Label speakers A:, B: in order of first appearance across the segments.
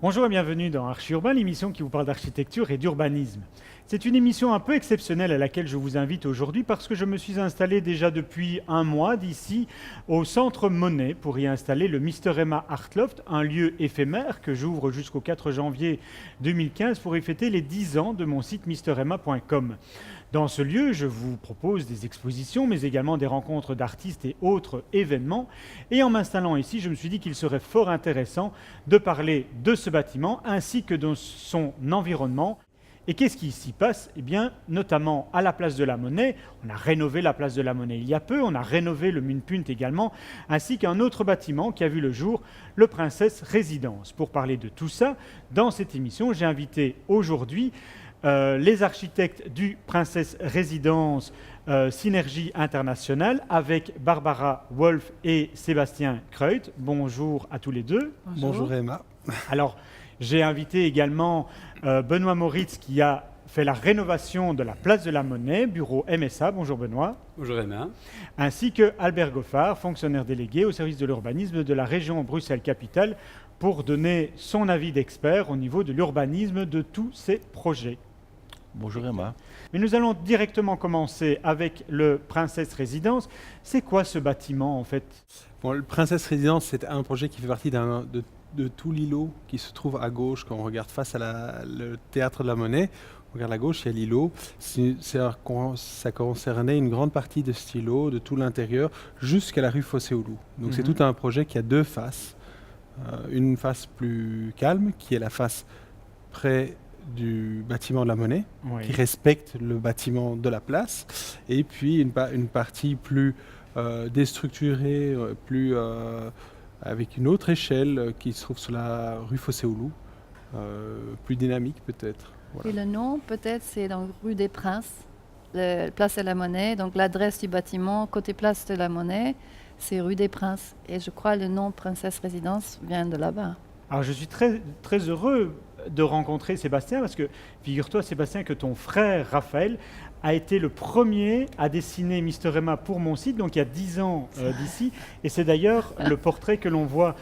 A: Bonjour et bienvenue dans Archi Urbain, l'émission qui vous parle d'architecture et d'urbanisme. C'est une émission un peu exceptionnelle à laquelle je vous invite aujourd'hui parce que je me suis installé déjà depuis un mois d'ici au Centre Monet pour y installer le Mr Emma Art Loft, un lieu éphémère que j'ouvre jusqu'au 4 janvier 2015 pour y fêter les 10 ans de mon site mremma.com. Dans ce lieu, je vous propose des expositions, mais également des rencontres d'artistes et autres événements. Et en m'installant ici, je me suis dit qu'il serait fort intéressant de parler de ce bâtiment ainsi que de son environnement. Et qu'est-ce qui s'y passe? Eh bien, notamment à la place de la Monnaie, on a rénové la place de la Monnaie il y a peu, on a rénové le Munpunt également, ainsi qu'un autre bâtiment qui a vu le jour, le Princess Résidence. Pour parler de tout ça, dans cette émission, j'ai invité aujourd'hui les architectes du Princess Résidence Synergie Internationale avec Barbara Wolf et Sébastien Kreut. Bonjour à tous les deux.
B: Bonjour Emma.
A: Alors, j'ai invité également Benoît Moritz qui a fait la rénovation de la place de la Monnaie, bureau MSA. Bonjour Benoît.
C: Bonjour Emma.
A: Ainsi que Albert Goffard, fonctionnaire délégué au service de l'urbanisme de la région Bruxelles-Capitale, pour donner son avis d'expert au niveau de l'urbanisme de tous ces projets.
B: Bonjour Emma.
A: Mais nous allons directement commencer avec le Princess Résidence. C'est quoi ce bâtiment en fait?
B: Bon, le Princess Résidence, c'est un projet qui fait partie de tout l'îlot qui se trouve à gauche quand on regarde face à le théâtre de la Monnaie. On regarde à gauche, il y a l'îlot. Ça concernait une grande partie de cet îlot, de tout l'intérieur, jusqu'à la rue Fossé-Oulou. Donc c'est tout un projet qui a deux faces. Une face plus calme, qui est la face près du bâtiment de la Monnaie,
A: Oui.
B: qui respecte le bâtiment de la place, et puis une partie plus déstructurée, avec une autre échelle qui se trouve sur la rue Fossé-Oulou, plus dynamique peut-être. Voilà.
D: Et le nom, peut-être, c'est donc rue des Princes, place de la Monnaie. Donc l'adresse du bâtiment, côté place de la Monnaie, c'est rue des Princes. Et je crois que le nom Princess Résidence vient de là-bas.
A: Alors je suis très, très heureux de rencontrer Sébastien parce que figure-toi Sébastien que ton frère Raphaël a été le premier à dessiner Mr Emma pour mon site, donc il y a 10 ans d'ici, et c'est d'ailleurs le portrait que l'on voit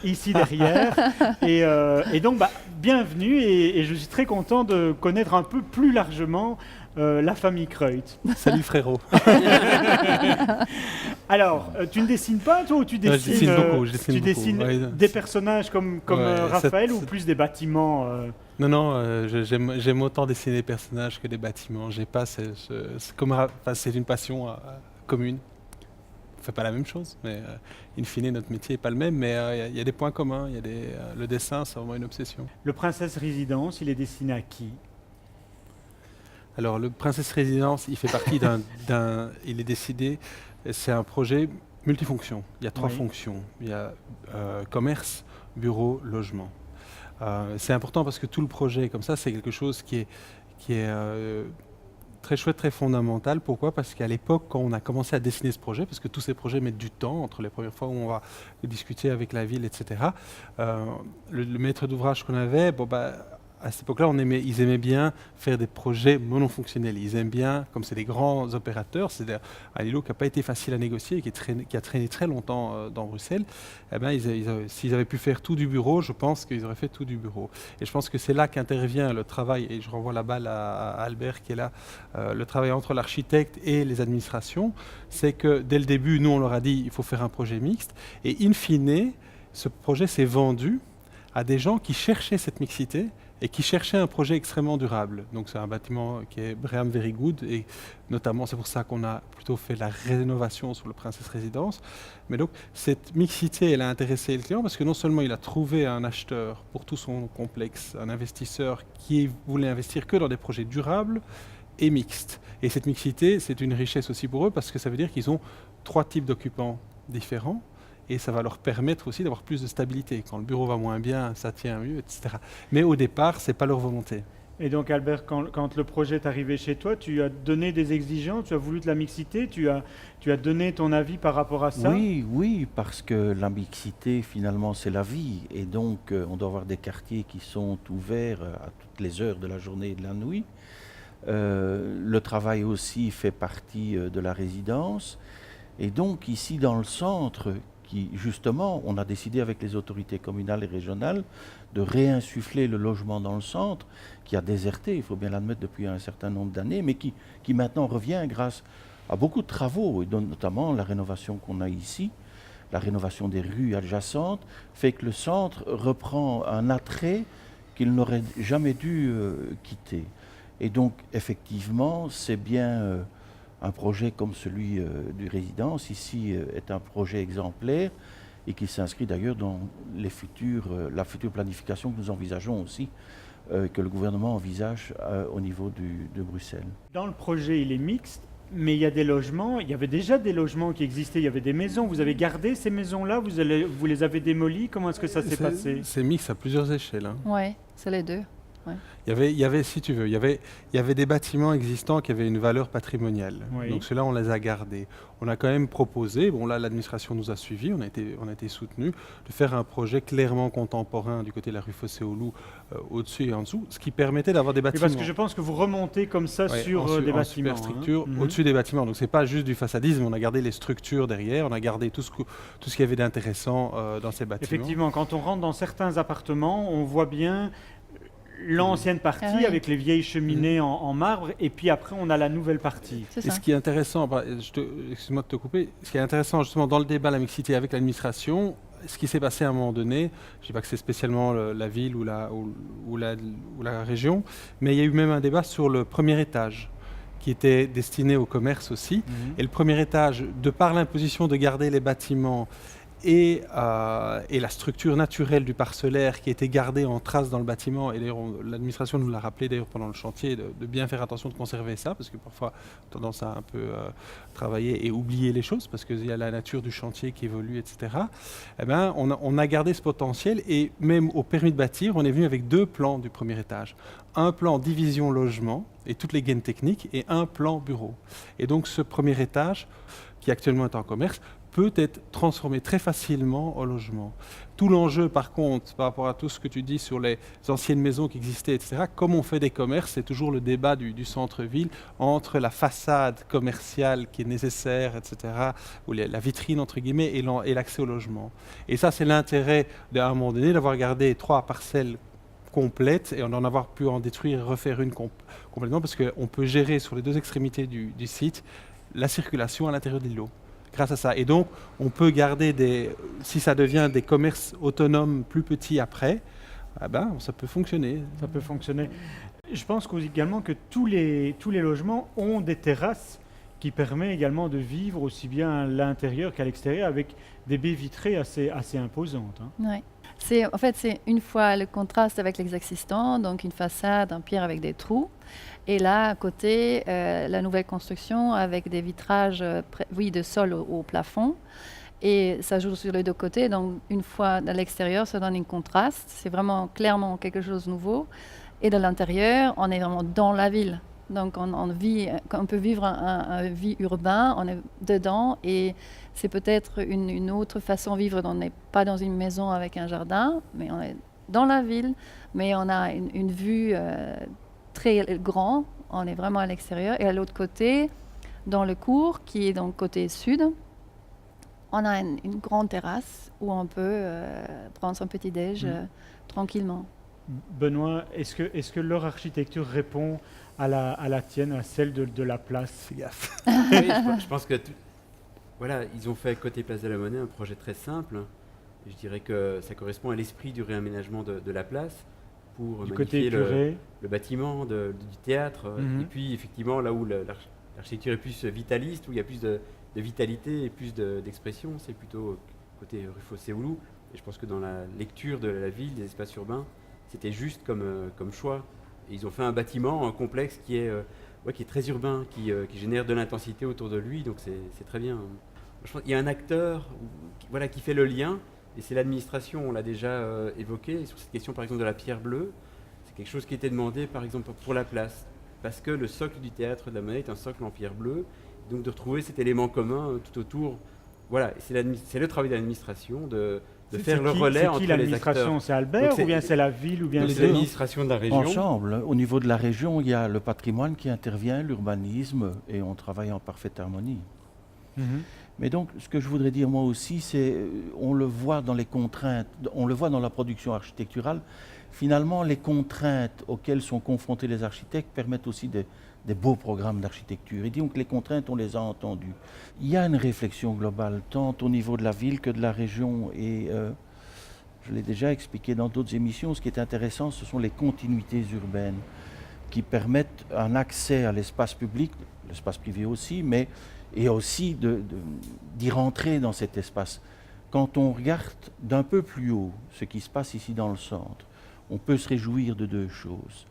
A: ici derrière. Et donc bienvenue, et je suis très content de connaître un peu plus largement la famille Kreut.
B: Salut frérot.
A: Alors, tu ne dessines pas toi ou tu dessines?
B: Je dessine beaucoup.
A: Tu dessines des personnages comme Raphaël ou plus des bâtiments
B: Non, j'aime autant dessiner des personnages que des bâtiments. J'ai pas, c'est une passion commune. On fait pas la même chose, mais in fine, notre métier n'est pas le même, mais il y a des points communs. Le dessin, c'est vraiment une obsession.
A: Le Princess Résidence, il est destiné à qui?
B: Alors, le Princess Résidence, il fait partie il est décidé, c'est un projet multifonction. Il y a trois fonctions. Il y a commerce, bureau, logement. C'est important parce que tout le projet, comme ça, c'est quelque chose qui est très chouette, très fondamental. Pourquoi? Parce qu'à l'époque, quand on a commencé à dessiner ce projet, parce que tous ces projets mettent du temps, entre les premières fois où on va discuter avec la ville, etc., le maître d'ouvrage qu'on avait, à cette époque-là, ils aimaient bien faire des projets monofonctionnels. Ils aiment bien, comme c'est des grands opérateurs, c'est un îlot qui n'a pas été facile à négocier, qui a traîné très longtemps dans Bruxelles. Eh ben, s'ils avaient pu faire tout du bureau, je pense qu'ils auraient fait tout du bureau. Et je pense que c'est là qu'intervient le travail, et je renvoie la balle à Albert qui est là, le travail entre l'architecte et les administrations. C'est que dès le début, nous, on leur a dit il faut faire un projet mixte. Et in fine, ce projet s'est vendu à des gens qui cherchaient cette mixité et qui cherchaient un projet extrêmement durable. Donc c'est un bâtiment qui est Breham Very Good, et notamment c'est pour ça qu'on a plutôt fait la rénovation sur le Princess Résidence. Mais donc cette mixité, elle a intéressé le client parce que non seulement il a trouvé un acheteur pour tout son complexe, un investisseur qui voulait investir que dans des projets durables et mixtes. Et cette mixité, c'est une richesse aussi pour eux parce que ça veut dire qu'ils ont 3 types d'occupants différents. Et ça va leur permettre aussi d'avoir plus de stabilité. Quand le bureau va moins bien, ça tient mieux, etc. Mais au départ, ce n'est pas leur volonté.
A: Et donc Albert, quand le projet est arrivé chez toi, tu as donné des exigences, tu as voulu de la mixité, tu as donné ton avis par rapport à ça?
C: Oui, parce que la mixité, finalement, c'est la vie. Et donc, on doit avoir des quartiers qui sont ouverts à toutes les heures de la journée et de la nuit. Le travail aussi fait partie de la résidence. Et donc, ici, dans le centre, justement, on a décidé avec les autorités communales et régionales de réinsuffler le logement dans le centre, qui a déserté, il faut bien l'admettre, depuis un certain nombre d'années, mais qui maintenant revient grâce à beaucoup de travaux, et notamment la rénovation qu'on a ici, la rénovation des rues adjacentes, fait que le centre reprend un attrait qu'il n'aurait jamais dû quitter. Et donc, effectivement, c'est bien un projet comme celui du résidence, ici, est un projet exemplaire et qui s'inscrit d'ailleurs dans la future planification que nous envisageons aussi, que le gouvernement envisage au niveau de Bruxelles.
A: Dans le projet, il est mixte, mais il y a des logements, il y avait déjà des logements qui existaient, il y avait des maisons. Vous avez gardé ces maisons-là, vous les avez démolies, comment est-ce que ça s'est passé?
B: C'est mixte à plusieurs échelles. Hein.
D: Oui, c'est les deux. Ouais.
B: Il y avait, si tu veux, il y avait des bâtiments existants qui avaient une valeur patrimoniale.
A: Oui.
B: Donc ceux-là, on les a gardés. On a quand même proposé, bon là, l'administration nous a suivis, on a été soutenus, de faire un projet clairement contemporain du côté de la rue Fossé-aux-Loups, au-dessus et en dessous, ce qui permettait d'avoir des bâtiments.
A: Parce que je pense que vous remontez comme ça sur des bâtiments.
B: Superstructure, au-dessus des bâtiments. Donc c'est pas juste du façadisme, on a gardé les structures derrière, on a gardé tout ce qu'il y avait d'intéressant dans ces bâtiments.
A: Effectivement, quand on rentre dans certains appartements, on voit bien l'ancienne partie avec les vieilles cheminées en marbre, et puis après on a la nouvelle partie.
B: Et ce qui est intéressant, excuse-moi de te couper, ce qui est intéressant justement dans le débat la mixité avec l'administration, ce qui s'est passé à un moment donné, je ne dis pas que c'est spécialement la ville ou la région, mais il y a eu même un débat sur le premier étage qui était destiné au commerce aussi. Et le premier étage, de par l'imposition de garder les bâtiments et la structure naturelle du parcellaire qui était gardée en trace dans le bâtiment, et d'ailleurs l'administration nous l'a rappelé d'ailleurs pendant le chantier, de bien faire attention de conserver ça, parce que parfois on a tendance à un peu travailler et oublier les choses, parce qu'il y a la nature du chantier qui évolue, etc. Eh ben, on a gardé ce potentiel, et même au permis de bâtir, on est venu avec 2 plans du premier étage. Un plan division logement et toutes les gaines techniques, et un plan bureau. Et donc ce premier étage, qui actuellement est en commerce, peut être transformé très facilement en logement. Tout l'enjeu, par contre, par rapport à tout ce que tu dis sur les anciennes maisons qui existaient, etc., comme on fait des commerces, c'est toujours le débat du centre-ville entre la façade commerciale qui est nécessaire, etc., ou la vitrine, entre guillemets, et l'accès au logement. Et ça, c'est l'intérêt, à un moment donné, d'avoir gardé 3 parcelles complètes et d'en avoir pu en détruire et refaire une complètement, parce qu'on peut gérer sur les 2 extrémités du site la circulation à l'intérieur de l'îlot. Grâce à ça. Et donc, on peut garder si ça devient des commerces autonomes plus petits après, ça peut fonctionner.
A: Ça peut fonctionner. Je pense également que tous les logements ont des terrasses qui permettent également de vivre aussi bien à l'intérieur qu'à l'extérieur avec des baies vitrées assez imposantes. Hein.
D: Ouais. C'est une fois le contraste avec les existants, donc une façade en pierre avec des trous. Et là, à côté, la nouvelle construction avec des vitrages de sol au plafond. Et ça joue sur les 2 côtés. Donc, une fois à l'extérieur, ça donne un contraste. C'est vraiment clairement quelque chose de nouveau. Et de l'intérieur, on est vraiment dans la ville. Donc, on peut vivre un vie urbain, on est dedans. Et c'est peut-être une autre façon de vivre. On n'est pas dans une maison avec un jardin, mais on est dans la ville. Mais on a une vue très grand, on est vraiment à l'extérieur. Et à l'autre côté, dans le cours, qui est dans le côté sud, on a une grande terrasse où on peut prendre son petit-déj tranquillement.
A: Benoît, est-ce que leur architecture répond à la tienne, à celle de la place?
B: Fais gaffe.
E: Oui, je pense que ils ont fait côté Place de la Monnaie un projet très simple. Je dirais que ça correspond à l'esprit du réaménagement de la place, pour magnifier le bâtiment du théâtre. Et puis, effectivement, là où l'architecture est plus vitaliste, où il y a plus de vitalité et plus d'expression, c'est plutôt côté rue Fossé-aux-Loups. Et je pense que dans la lecture de la ville, des espaces urbains, c'était juste comme choix. Et ils ont fait un bâtiment, un complexe qui est très urbain, qui génère de l'intensité autour de lui, donc c'est très bien. Je pense qu'il y a un acteur qui fait le lien. Et c'est l'administration, on l'a déjà évoqué, sur cette question par exemple de la pierre bleue. C'est C'est quelque chose qui était demandé, par exemple, pour la place. Parce que le socle du théâtre de la Monnaie est un socle en pierre bleue. Donc de retrouver cet élément commun tout autour. Voilà, c'est le travail de l'administration de faire le relais entre les acteurs. C'est qui l'administration?
A: C'est Albert ou bien c'est la ville ou bien les deux?
E: C'est l'administration de la région.
C: Ensemble, au niveau de la région, il y a le patrimoine qui intervient, l'urbanisme, et on travaille en parfaite harmonie. Mais donc, ce que je voudrais dire moi aussi, c'est, on le voit dans les contraintes, on le voit dans la production architecturale, finalement, les contraintes auxquelles sont confrontés les architectes permettent aussi des beaux programmes d'architecture. Et donc les contraintes, on les a entendues. Il y a une réflexion globale, tant au niveau de la ville que de la région. Et je l'ai déjà expliqué dans d'autres émissions, ce qui est intéressant, ce sont les continuités urbaines qui permettent un accès à l'espace public, l'espace privé aussi, mais et aussi d'y rentrer dans cet espace. Quand on regarde d'un peu plus haut ce qui se passe ici dans le centre, on peut se réjouir de deux choses.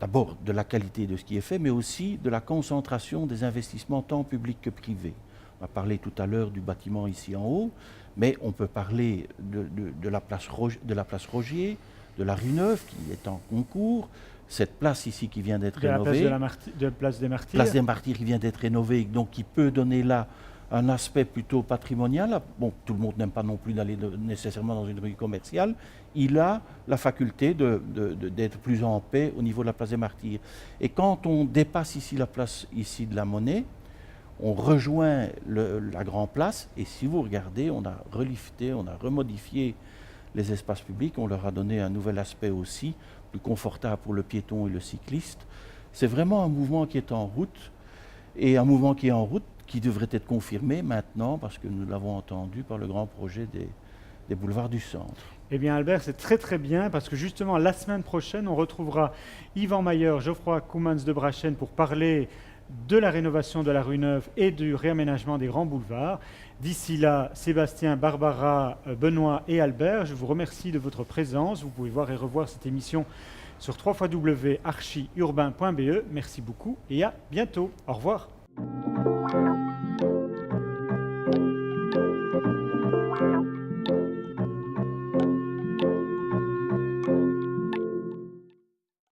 C: D'abord, de la qualité de ce qui est fait, mais aussi de la concentration des investissements tant publics que privés. On a parlé tout à l'heure du bâtiment ici en haut, mais on peut parler de la place Rogier, de la rue Neuve qui est en concours, cette place ici qui vient d'être rénovée.
A: De la place des Martyrs.
C: Place des Martyrs qui vient d'être rénovée, donc qui peut donner là un aspect plutôt patrimonial. Bon, tout le monde n'aime pas non plus d'aller nécessairement dans une rue commerciale. Il a la faculté d'être plus en paix au niveau de la place des Martyrs. Et quand on dépasse ici la place ici de la Monnaie, on rejoint la Grand Place. Et si vous regardez, on a relifté, on a remodifié les espaces publics. On leur a donné un nouvel aspect aussi, plus confortable pour le piéton et le cycliste. C'est vraiment un mouvement qui est en route. Et un mouvement qui est en route, qui devrait être confirmé maintenant, parce que nous l'avons entendu par le grand projet des boulevards du centre.
A: Eh bien Albert, c'est très très bien, parce que justement la semaine prochaine, on retrouvera Yvan Mayer, Geoffroy Koumans de Brachen pour parler de la rénovation de la rue Neuve et du réaménagement des grands boulevards. D'ici là, Sébastien, Barbara, Benoît et Albert, je vous remercie de votre présence. Vous pouvez voir et revoir cette émission sur www.archiurbain.be. Merci beaucoup et à bientôt. Au revoir.